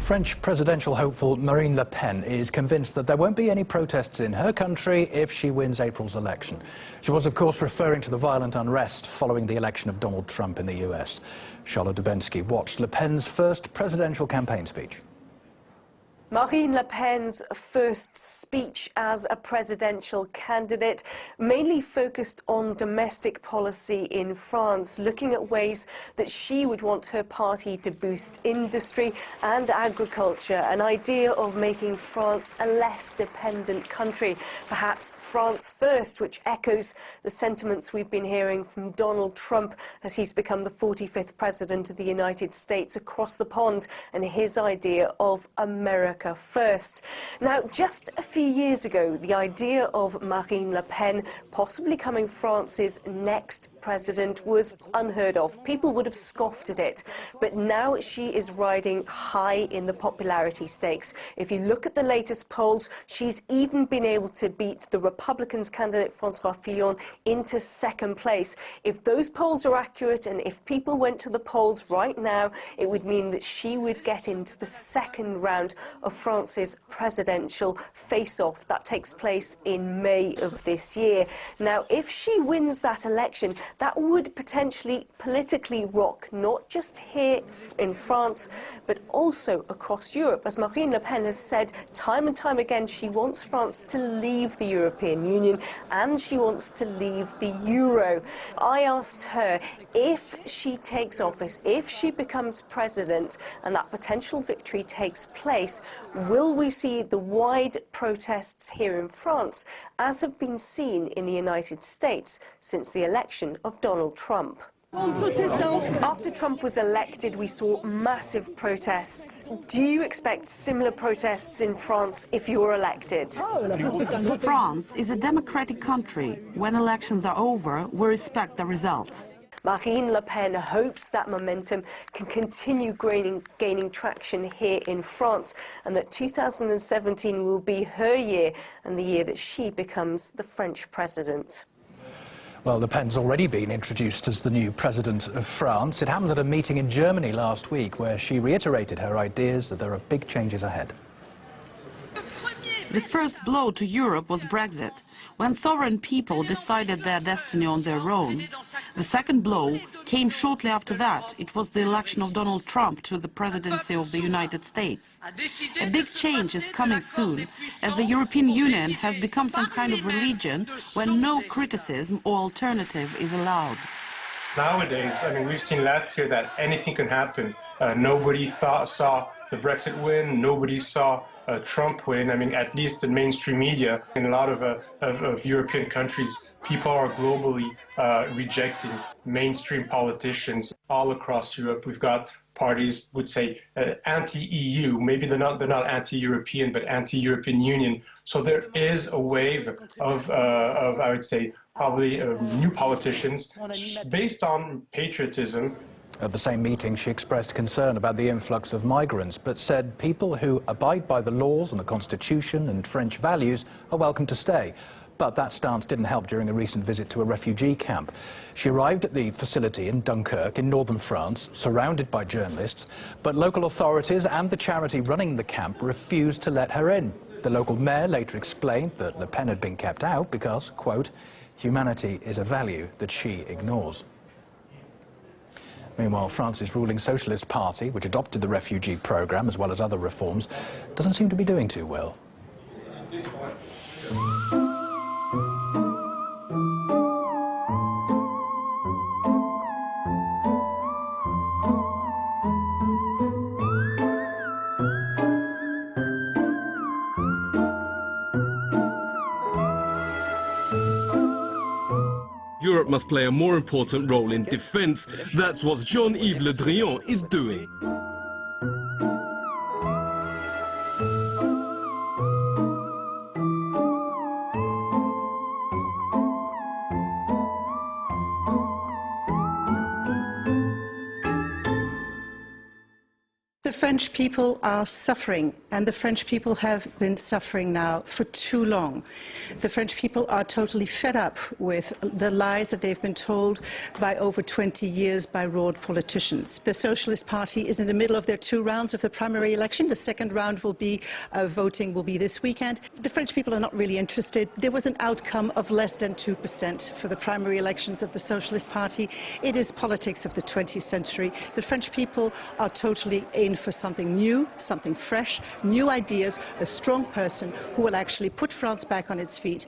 French presidential hopeful Marine Le Pen is convinced that there won't be any protests in her country if she wins April's election. She was, of course, referring to the violent unrest following the election of Donald Trump in the US. Charlotte Dubensky watched Le Pen's first presidential campaign speech. Marine Le Pen's first speech as a presidential candidate mainly focused on domestic policy in France, looking at ways that she would want her party to boost industry and agriculture, an idea of making France a less dependent country, perhaps France first, which echoes the sentiments we've been hearing from Donald Trump as he's become the 45th president of the United States across the pond, and his idea of America first. Now, just a few years ago, the idea of Marine Le Pen possibly becoming France's next president was unheard of. People would have scoffed at it. But now she is riding high in the popularity stakes. If you look at the latest polls, she's even been able to beat the Republicans' candidate François Fillon into second place. If those polls are accurate, and if people went to the polls right now, it would mean that she would get into the second round of France's presidential face-off. That takes place in May of this year. Now, if she wins that election, that would potentially politically rock not just here in France, but also across Europe. As Marine Le Pen has said time and time again, she wants France to leave the European Union and she wants to leave the euro. I asked her, if she takes office, if she becomes president and that potential victory takes place, will we see the wide protests here in France as have been seen in the United States since the election of Donald Trump? After Trump was elected, we saw massive protests. Do you expect similar protests in France if you're elected? France is a democratic country. When elections are over, we respect the results. Marine Le Pen hopes that momentum can continue gaining traction here in France, and that 2017 will be her year and the year that she becomes the French president. Well, Le Pen's already been introduced as the new president of France. It happened at a meeting in Germany last week where she reiterated her ideas that there are big changes ahead. The first blow to Europe was Brexit, when sovereign people decided their destiny on their own. The second blow came shortly after that. It was the election of Donald Trump to the presidency of the United States. A big change is coming soon, as the European Union has become some kind of religion where no criticism or alternative is allowed. Nowadays, I mean, we've seen last year that anything can happen. Nobody saw the Brexit win, nobody saw Trump win. I mean, at least in mainstream media, in a lot of European countries, people are globally rejecting mainstream politicians all across Europe. We've got parties would say anti-EU, maybe they're not anti-European, but anti-European Union. So there is a wave of I would say, probably new politicians based on patriotism. At the same meeting, she expressed concern about the influx of migrants, but said people who abide by the laws and the Constitution and French values are welcome to stay. But that stance didn't help during a recent visit to a refugee camp. She arrived at the facility in Dunkirk in northern France, surrounded by journalists, but local authorities and the charity running the camp refused to let her in. The local mayor later explained that Le Pen had been kept out because, quote, humanity is a value that she ignores. Meanwhile, France's ruling Socialist Party, which adopted the refugee programme as well as other reforms, doesn't seem to be doing too well. Europe must play a more important role in defence. That's what Jean-Yves Le Drian is doing. The French people are suffering, and the French people have been suffering now for too long. The French people are totally fed up with the lies that they've been told by over 20 years by rogue politicians. The Socialist Party is in the middle of their 2 rounds of the primary election. The second round will be, voting will be this weekend. The French people are not really interested. There was an outcome of less than 2% for the primary elections of the Socialist Party. It is politics of the 20th century. The French people are totally in for something new, something fresh, new ideas, a strong person who will actually put France back on its feet.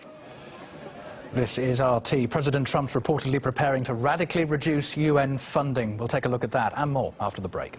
This is RT. President Trump's reportedly preparing to radically reduce UN funding. We'll take a look at that and more after the break.